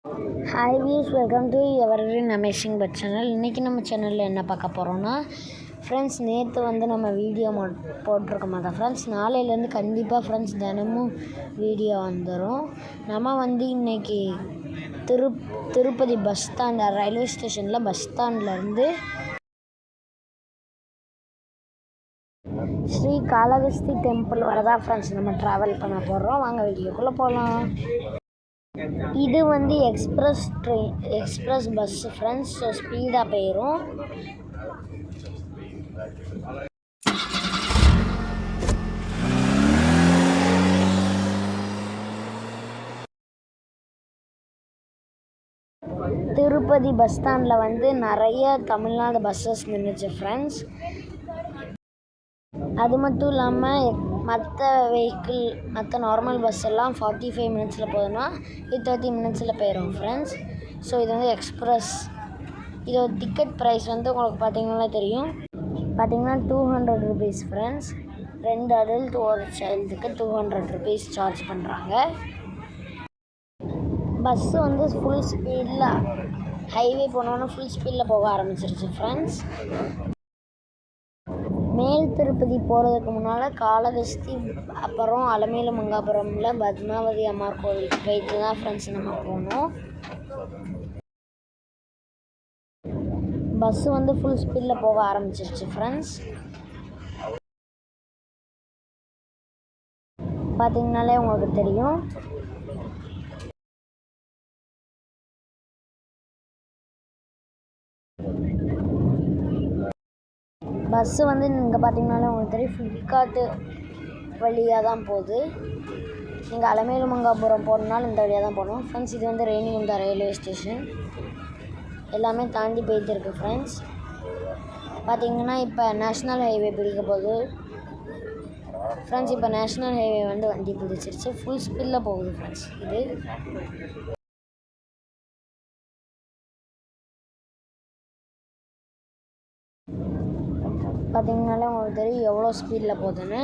Hi views, welcome to evergreen amazing but channel. இன்றைக்கி நம்ம சேனலில் என்ன பார்க்க போகிறோன்னா ஃப்ரெண்ட்ஸ், நேற்று வந்து நம்ம வீடியோ போட்டிருக்க மாட்டோம் ஃப்ரெண்ட்ஸ். நாளையிலேருந்து கண்டிப்பாக ஃப்ரெண்ட்ஸ் தினமும் வீடியோ வந்துடும். நம்ம வந்து இன்றைக்கி திருப்பதி பஸ் ஸ்டாண்ட், ரயில்வே ஸ்டேஷனில் பஸ் ஸ்டாண்ட்லேருந்து ஸ்ரீ காளகஸ்தி டெம்பிள் வரதா ஃப்ரெண்ட்ஸ் நம்ம ட்ராவல் பண்ண போகிறோம். வாங்க வீடியோக்குள்ளே போகலாம். இது வந்து எக்ஸ்பிரஸ் பஸ் ஃப்ரெண்ட்ஸ். ஸோ ஸ்பீடாக போயிடும். திருப்பதி பஸ் ஸ்டாண்டில் வந்து நிறைய தமிழ்நாடு பஸ்ஸஸ் நின்றுச்சு ஃப்ரெண்ட்ஸ். அது மட்டும் இல்லாமல் மற்ற நார்மல் பஸ் எல்லாம் 45 மினிட்ஸில் போகுதுன்னா இது 30 மினிட்ஸில் போயிடும் ஃப்ரெண்ட்ஸ். ஸோ இது வந்து எக்ஸ்பிரஸ். இதோட டிக்கெட் ப்ரைஸ் வந்து உங்களுக்கு பார்த்தீங்கன்னா தெரியும். பார்த்தீங்கன்னா 200 ருபீஸ் ஃப்ரெண்ட்ஸ். 2 அடல்ட் ஒரு சைல்டுக்கு 200 ருபீஸ் சார்ஜ் பண்ணுறாங்க. பஸ்ஸு வந்து ஃபுல் ஸ்பீடில் ஹைவே போனோன்னு ஃபுல் ஸ்பீடில் போக ஆரம்பிச்சிருச்சு ஃப்ரெண்ட்ஸ். மேல் திருப்பதி போகிறதுக்கு முன்னால் காளகஸ்தி, அப்புறம் அலமேலு மங்காபுரமில் பத்மாவதி அம்மார் கோவிலுக்கு போயிட்டு தான் ஃப்ரெண்ட்ஸ் நம்ம போனோம். பஸ்ஸு வந்து ஃபுல் ஸ்பீடில் போக ஆரம்பிச்சிருச்சு ஃப்ரெண்ட்ஸ். பார்த்தீங்கனாலே உங்களுக்கு தெரியும். பஸ்ஸு வந்து இங்கே பார்த்தீங்கனாலே உங்களுக்கு தெரியும், ஃப்ளிப்கார்ட்டு வழியாக தான் போகுது. நீங்கள் அலமேலு மங்காபுரம் போகணுன்னாலும் இந்த வழியாக தான் போகணும் ஃப்ரெண்ட்ஸ். இது வந்து ரேணிகுண்டா ரயில்வே ஸ்டேஷன். எல்லாமே தாண்டி போயிட்டு இருக்குது ஃப்ரெண்ட்ஸ். பார்த்தீங்கன்னா இப்போ நேஷ்னல் ஹைவே பிடிக்க போகுது ஃப்ரெண்ட்ஸ். இப்போ நேஷ்னல் ஹைவே வந்து வண்டி பிடிச்சிருச்சு. ஃபுல் ஸ்பீடில் போகுது ஃப்ரெண்ட்ஸ். இது பார்த்தீங்கனாலே உங்களுக்கு தெரியும் எவ்வளோ ஸ்பீடில் போகுதுன்னு.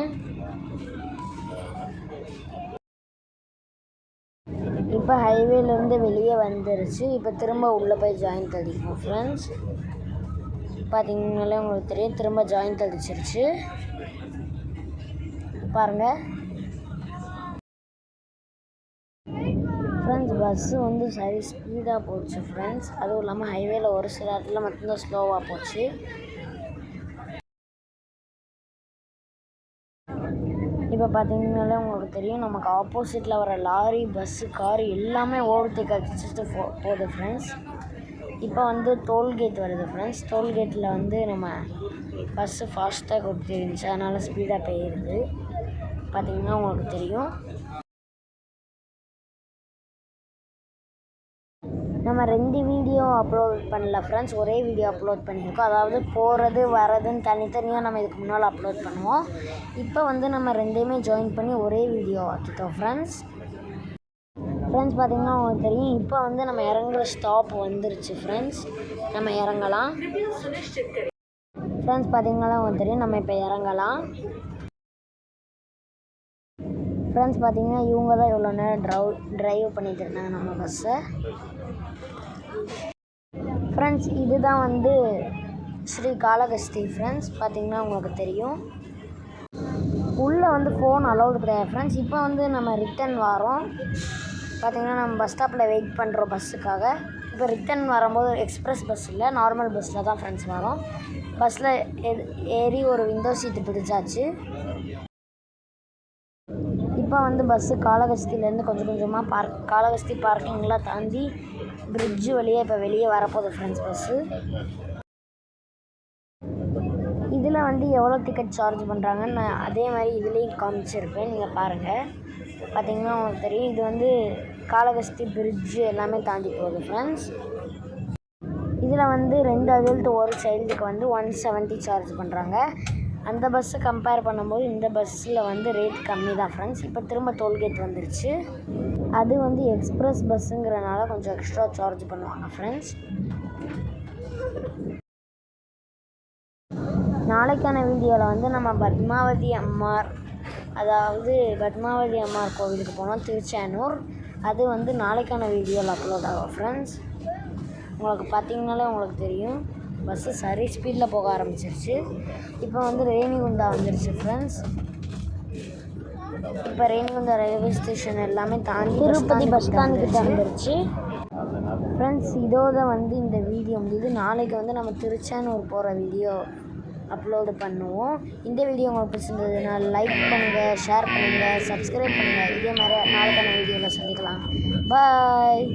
இப்போ ஹைவேலேருந்து வெளியே வந்துருச்சு. இப்போ திரும்ப உள்ளே போய் ஜாயிண்ட் அடிக்கும் ஃப்ரெண்ட்ஸ். பார்த்தீங்கனாலே உங்களுக்கு தெரியும் திரும்ப ஜாயிண்ட் அடிச்சிருச்சு பாருங்கள் ஃப்ரெண்ட்ஸ். பஸ்ஸு வந்து சரி ஸ்பீடாக போச்சு ஃப்ரெண்ட்ஸ். அதுவும் இல்லாமல் ஹைவேல ஒரு சில இடத்துல மட்டும்தான் ஸ்லோவாக போச்சு. இப்போ பார்த்தீங்கனாலே உங்களுக்கு தெரியும் நமக்கு ஆப்போசிட்டில் வர லாரி, பஸ்ஸு, கார் எல்லாமே ஓவர்டேக் அடிச்சுட்டு போகுது ஃப்ரெண்ட்ஸ். இப்போ வந்து டோல்கேட் வருது ஃப்ரெண்ட்ஸ். டோல்கேட்டில் வந்து நம்ம பஸ்ஸு ஃபாஸ்ட்டாக கொடுத்துருந்துச்சு, அதனால் ஸ்பீடாக போயிடுது. பார்த்தீங்கன்னா உங்களுக்கு தெரியும். நம்ம 2 வீடியோ அப்லோட் பண்ணல ஃப்ரெண்ட்ஸ், ஒரே வீடியோ அப்லோட் பண்ணியிருக்கோம். அதாவது போகிறது வரதுன்னு தனித்தனியாக நம்ம இதுக்கு முன்னால் அப்லோட் பண்ணுவோம். இப்போ வந்து நம்ம 2யுமே ஜாயின் பண்ணி ஒரே வீடியோ ஆக்கிட்டோம் ஃப்ரெண்ட்ஸ். பார்த்தீங்கன்னா உங்களுக்கு தெரியும் இப்போ வந்து நம்ம இறங்குற ஸ்டாப் வந்துருச்சு ஃப்ரெண்ட்ஸ். நம்ம இறங்கலாம் ஃப்ரெண்ட்ஸ். பார்த்தீங்கன்னா உங்களுக்கு தெரியும் நம்ம இப்போ இறங்கலாம் ஃப்ரெண்ட்ஸ். பார்த்தீங்கன்னா இவங்க தான் இவ்வளோ நேரம் ட்ரைவ் பண்ணிட்டு இருந்தாங்க நம்ம பஸ்ஸை ஃப்ரெண்ட்ஸ். இதுதான் வந்து ஸ்ரீ காளகஸ்தி ஃப்ரெண்ட்ஸ். பார்த்தீங்கன்னா உங்களுக்கு தெரியும் உள்ளே வந்து ஃபோன் அலௌடு கிடையாது ஃப்ரெண்ட்ஸ். இப்போ வந்து நம்ம ரிட்டன் வரோம். பார்த்திங்கன்னா நம்ம பஸ் ஸ்டாப்பில் வெயிட் பண்ணுறோம் பஸ்ஸுக்காக. இப்போ ரிட்டன் வரும்போது எக்ஸ்பிரஸ் பஸ் இல்லை, நார்மல் பஸ்ஸில் தான் ஃப்ரெண்ட்ஸ் வரோம். பஸ்ஸில் ஏறி ஒரு விண்டோ சீட்டு பிடிச்சாச்சு. இப்போ வந்து பஸ்ஸு காளகஸ்தியிலேருந்து கொஞ்சம் கொஞ்சமாக காளகஸ்தி பார்க்கிங்லாம் தாண்டி பிரிட்ஜு வழியாக இப்போ வெளியே வரப்போகுது ஃப்ரெண்ட்ஸ் பஸ்ஸு. இதில் வந்து எவ்வளோ டிக்கெட் சார்ஜ் பண்ணுறாங்கன்னு நான் அதே மாதிரி இதுலேயும் காமிச்சிருப்பேன், நீங்கள் பாருங்கள். பார்த்திங்கன்னா உங்களுக்கு தெரியும் இது வந்து காளகஸ்தி பிரிட்ஜு எல்லாமே தாண்டி போகுது ஃப்ரெண்ட்ஸ். இதில் வந்து 2 அடல்ட் ஒரு சைல்டுக்கு வந்து 170 சார்ஜ் பண்ணுறாங்க. அந்த பஸ்ஸை கம்பேர் பண்ணும்போது இந்த பஸ்ஸில் வந்து ரேட் கம்மி தான் ஃப்ரெண்ட்ஸ். இப்போ திரும்ப டோல்கேட் வந்துருச்சு. அது வந்து எக்ஸ்பிரஸ் பஸ்ஸுங்கிறனால கொஞ்சம் எக்ஸ்ட்ரா சார்ஜ் பண்ணுவாங்க ஃப்ரெண்ட்ஸ். நாளைக்கான வீடியோவில் வந்து நம்ம பத்மாவதி அம்மார் கோவிலுக்கு போனோம் திருச்சானூர். அது வந்து நாளைக்கான வீடியோவில் அப்லோட் ஆகும் ஃப்ரெண்ட்ஸ். உங்களுக்கு பார்த்தீங்கனாலே உங்களுக்கு தெரியும், பஸ்ஸு சரி ஸ்பீடில் போக ஆரம்பிச்சிருச்சு. இப்போ வந்து ரேணிகுண்டா வந்துருச்சு ஃப்ரெண்ட்ஸ். இப்போ ரேணிகுண்டா ரயில்வே ஸ்டேஷன் எல்லாமே தாண்டி திருப்பதி பஸ் ஸ்டாண்ட் கிட்ட வந்துருச்சு ஃப்ரெண்ட்ஸ். இதோட வந்து இந்த வீடியோ முடியுது. நாளைக்கு வந்து நம்ம திருச்சானூர் போகிற வீடியோ அப்லோடு பண்ணுவோம். இந்த வீடியோ உங்களுக்கு பிடிச்சிருந்ததுன்னா லைக் பண்ணுங்கள், ஷேர் பண்ணுங்கள், சப்ஸ்கிரைப் பண்ணுங்கள். இதே மாதிரி நாளைக்கான வீடியோவில் சந்திக்கலாம். பாய்.